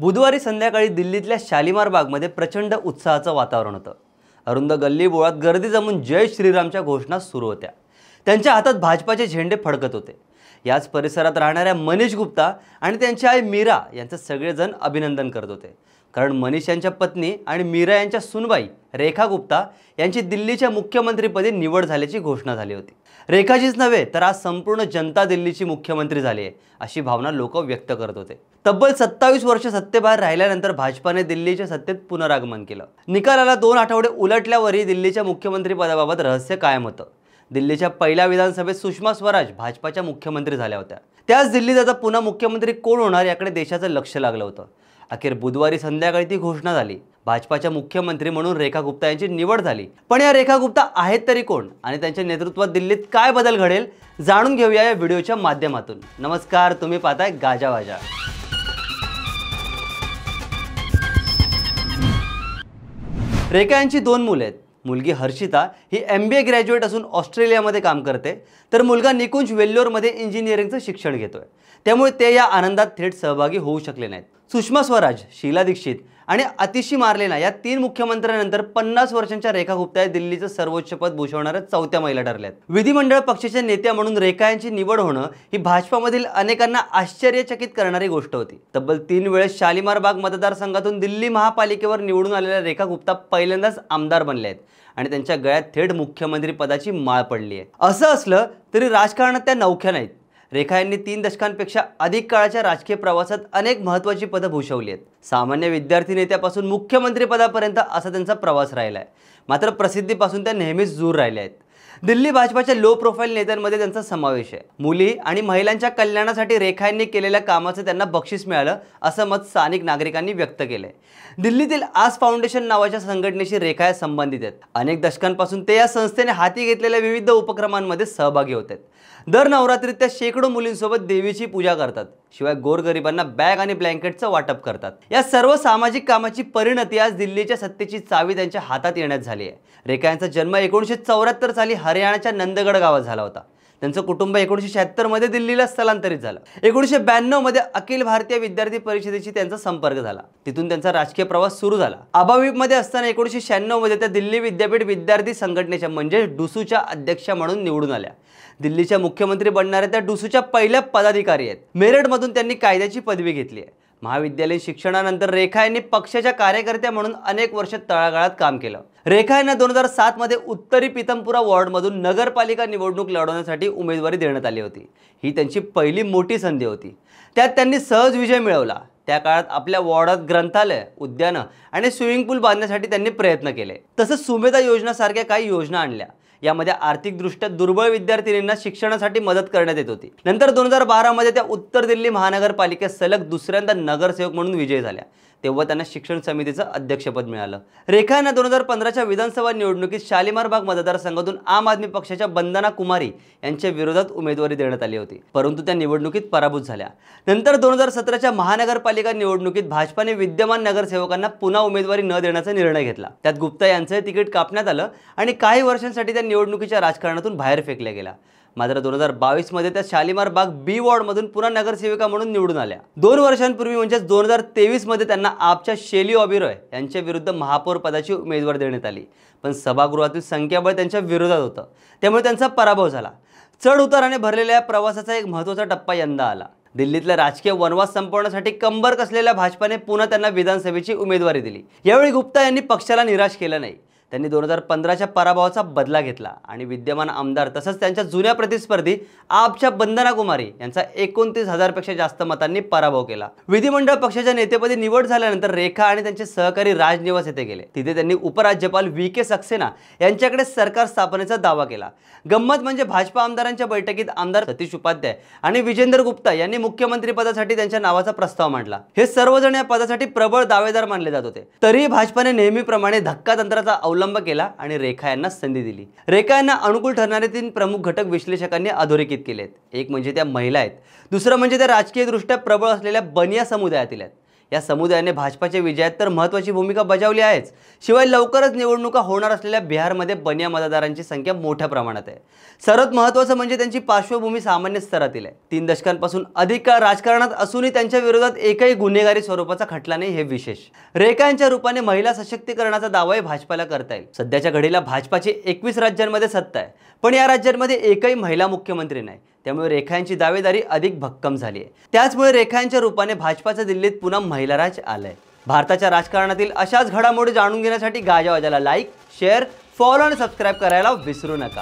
बुधवारी संध्याकाळी दिल्लीतल्या शालिमार बागमध्ये प्रचंड उत्साहाचं वातावरण होतं। अरुंद गल्ली बोळात गर्दी जमून जय श्रीरामच्या घोषणा सुरू होत्या। त्यांच्या हातात भाजपाचे झेंडे फडकत होते। याच परिसरात राहणाऱ्या मनीष गुप्ता आणि त्यांची आई मीरा यांचं सगळेजण अभिनंदन करत होते, कारण मनीष यांच्या पत्नी आणि मीरा यांच्या सुनबाई रेखा गुप्ता यांची दिल्लीच्या मुख्यमंत्रीपदी निवड झाल्याची घोषणा झाली होती। रेखाजीच नव्हे तर आज संपूर्ण जनता दिल्लीची मुख्यमंत्री झाली आहे अशी भावना लोक व्यक्त करत होते। तब्बल 27 वर्ष सत्तेबाहेर राहिल्यानंतर भाजपाने दिल्लीच्या सत्तेत पुनरागमन केलं। निकालाला 2 आठवडे उलटल्यावरही दिल्लीच्या मुख्यमंत्री पदाबाबत रहस्य कायम होतं। दिल्लीच्या पहिल्या विधानसभेत सुषमा स्वराज भाजपाच्या मुख्यमंत्री झाल्या होत्या। त्याच दिल्लीत आता पुन्हा मुख्यमंत्री कोण होणार याकडे देशाचं लक्ष लागलं होतं। अखेर बुधवारी संध्याकाळी ती घोषणा झाली। भाजपाच्या मुख्यमंत्री म्हणून रेखा गुप्ता यांची निवड झाली। पण या रेखा गुप्ता आहेत तरी कोण आणि त्यांच्या नेतृत्वात दिल्लीत काय बदल घडेल जाणून घेऊया या व्हिडिओच्या माध्यमातून। नमस्कार, तुम्ही पाहताय गाजावाजा। रेखा यांची 2 मुले आहेत। मुलगी हर्षिता ही MBA ग्रॅज्युएट असून ऑस्ट्रेलियामध्ये काम करते, तर मुलगा निकुंज वेल्लोरमध्ये इंजिनिअरिंगचं शिक्षण घेतोय। त्यामुळे ते या आनंदात थेट सहभागी होऊ शकले नाहीत। सुषमा स्वराज, शीला दीक्षित आणि आतिशी मार्लेना या 3 मुख्यमंत्र्यांनंतर 50 वर्षांच्या रेखा गुप्ता दिल्लीचं सर्वोच्च पद भूषवणाऱ्या 4थ्या महिला ठरल्यात। विधिमंडळ पक्षाच्या नेत्या म्हणून रेखा यांची निवड होणं ही भाजपामधील अनेकांना आश्चर्यचकित करणारी गोष्ट होती। तब्बल 3 वेळेस शालिमार बाग मतदारसंघातून दिल्ली महापालिकेवर निवडून आलेल्या रेखा गुप्ता पहिल्यांदाच आमदार बनल्या आहेत आणि त्यांच्या गळ्यात थेट मुख्यमंत्री पदाची माळ पडली आहे। असं असलं तरी राजकारणात त्या नवख्या नाहीत। रेखा यांनी 3 दशकांपेक्षा अधिक काळाच्या राजकीय प्रवासात अनेक महत्त्वाची पदं भूषवली आहेत। सामान्य विद्यार्थी नेत्यापासून मुख्यमंत्री पदापर्यंत असा त्यांचा प्रवास राहिला आहे। मात्र प्रसिद्धीपासून त्या नेहमीच दूर राहिल्या आहेत। दिल्ली भाजपाच्या लो प्रोफाईल नेत्यांमध्ये त्यांचा समावेश आहे। मुली आणि महिलांच्या कल्याणासाठी रेखा यांनी केलेल्या कामाचं त्यांना बक्षीस मिळालं असं मत स्थानिक नागरिकांनी व्यक्त केलंय। दिल्लीतील आज फाउंडेशन नावाच्या संघटनेशी रेखा या संबंधित आहेत। अनेक दशकांपासून ते या संस्थेने हाती घेतलेल्या विविध उपक्रमांमध्ये सहभागी होत आहेत। दर नवरात्रीत त्या शेकडो मुलींसोबत देवीची पूजा करतात, शिवाय गोरगरिबांना बॅग आणि ब्लँकेटचं वाटप करतात। या सर्व सामाजिक कामाची परिणती आज दिल्लीच्या सत्तेची चावी त्यांच्या हातात येण्यात झाली आहे। रेखा यांचा जन्म 1974 साली हरियाणाच्या नंदगड गावात झाला होता। त्यांचं कुटुंब 1976 मध्ये दिल्लीला स्थलांतरित झालं। 1992 मध्ये अखिल भारतीय विद्यार्थी परिषदेशी त्यांचा संपर्क झाला। तिथून त्यांचा राजकीय प्रवास सुरू झाला। अभाविप मध्ये असताना 1996 मध्ये त्या दिल्ली विद्यापीठ विद्यार्थी संघटनेच्या म्हणजे डुसूच्या अध्यक्षा म्हणून निवडून आल्या। दिल्लीच्या मुख्यमंत्री बनणाऱ्या त्या डुसूच्या पहिल्या पदाधिकारी आहेत। मेरठमधून त्यांनी कायद्याची पदवी घेतली आहे। महाविद्यालयीन शिक्षणानंतर रेखा यांनी पक्षाच्या कार्यकर्त्या म्हणून अनेक वर्ष तळागाळात काम केलं। रेखा यांना 2007 मध्ये उत्तरी पिथमपुरा वॉर्डमधून नगरपालिका निवडणूक लढवण्यासाठी उमेदवारी देण्यात आली होती। ही त्यांची पहिली मोठी संधी होती। त्यात त्यांनी सहज विजय मिळवला। त्या काळात आपल्या वॉर्डात ग्रंथालय, उद्यानं आणि स्विमिंग पूल बांधण्यासाठी त्यांनी प्रयत्न केले। तसंच सुमेधा योजनासारख्या काही योजना आणल्या। यामध्ये आर्थिकदृष्ट्या दुर्बळ विद्यार्थिनींना शिक्षणासाठी मदत करण्यात येत होती। नंतर 2012 मध्ये त्या उत्तर दिल्ली महानगरपालिकेत सलग दुसऱ्यांदा नगरसेवक म्हणून विजयी झाल्या। तेव्हा त्यांना शिक्षण समितीचं अध्यक्षपद मिळालं। रेखा यांना 2015च्या विधानसभा निवडणुकीत शालिमार बाग मतदारसंघातून आम आदमी पक्षाच्या वंदना कुमारी यांच्या विरोधात उमेदवारी देण्यात आली होती, परंतु त्या निवडणुकीत पराभूत झाल्या। नंतर 2017च्या महानगरपालिका निवडणुकीत भाजपाने विद्यमान नगरसेवकांना पुन्हा उमेदवारी न देण्याचा निर्णय घेतला। त्यात गुप्ता यांचे तिकीट कापण्यात आलं आणि काही वर्षांसाठी त्या निवडणुकीच्या राजकारणातून बाहेर फेकल्या गेल्या। मात्र 2022 मध्ये त्या शालिमार बाग B वॉर्डमधून पुन्हा नगरसेविका म्हणून निवडून आल्या। 2 वर्षांपूर्वी म्हणजे 2023 मध्ये त्यांना आपच्या शेली ओबेरॉय यांच्या विरुद्ध महापौर पदाची उमेदवारी देण्यात आली, पण सभागृहातील संख्याबळ त्यांच्या विरोधात होतं, त्यामुळे त्यांचा पराभव झाला। चढ उताराने भरलेल्या या प्रवासाचा एक महत्त्वाचा टप्पा यंदा आला। दिल्लीतला राजकीय वनवास संपवण्यासाठी कंबर कसलेल्या भाजपाने पुन्हा त्यांना विधानसभेची उमेदवारी दिली। यावेळी गुप्ता यांनी पक्षाला निराश केलं नाही। त्यांनी 2015च्या पराभवाचा बदला घेतला आणि विद्यमान आमदार तसंच त्यांच्या जुन्या प्रतिस्पर्धी आपच्या वंदना कुमारी यांचा 29,000 पेक्षा जास्त मतांनी पराभव केला। विधिमंडळ पक्षाच्या नेतेपदी निवड झाल्यानंतर रेखा आणि त्यांचे सहकारी राजनिवास येथे गेले। तिथे त्यांनी उपराज्यपाल VK सक्सेना यांच्याकडे सरकार स्थापनेचा दावा केला। गंमत म्हणजे भाजपा आमदारांच्या बैठकीत आमदार सतीश उपाध्याय आणि विजेंद्र गुप्ता यांनी मुख्यमंत्री पदासाठी त्यांच्या नावाचा प्रस्ताव मांडला। हे सर्वजण या पदासाठी प्रबळ दावेदार मानले जात होते। तरीही भाजपाने नेहमीप्रमाणे धक्कातंत्राचा अवलंब केला आणि रेखा यांना संधी दिली। रेखा यांना अनुकूल ठरणारे 3 प्रमुख घटक विश्लेषकांनी अधोरेखित केलेत। एक म्हणजे त्या महिला आहेत, दुसरं म्हणजे त्या राजकीय दृष्ट्या प्रबळ असलेल्या बनिया समुदायातील आहेत। या समुदायाने भाजपाच्या विजयात तर महत्त्वाची भूमिका बजावली आहेच, शिवाय लवकरच निवडणुका होणार असलेल्या बिहारमध्ये बनिया मतदारांची संख्या मोठ्या प्रमाणात आहे। सर्वात महत्त्वाचं म्हणजे त्यांची पार्श्वभूमी सामान्य स्तरातील आहे। 3 दशकांपासून अधिक काळ राजकारणात असूनही त्यांच्या विरोधात एकही गुन्हेगारी स्वरूपाचा खटला नाही, हे विशेष। रेखा यांच्या रूपाने महिला सशक्तीकरणाचा दावाही भाजपाला करता येईल। सध्याच्या घडीला भाजपाची 21 राज्यांमध्ये सत्ता आहे, पण या राज्यांमध्ये एकही महिला मुख्यमंत्री नाही, त्यामुळे रेखा यांची दावेदारी अधिक भक्कम झाली आहे। त्याचमुळे रेखा यांच्या रूपाने भाजपाच्या दिल्लीत पुन्हा महिला राज आलंय। भारताच्या राजकारणातील अशाच घडामोडी जाणून घेण्यासाठी गाजावाजाला लाईक, शेअर, फॉलो आणि सबस्क्राईब करायला विसरू नका।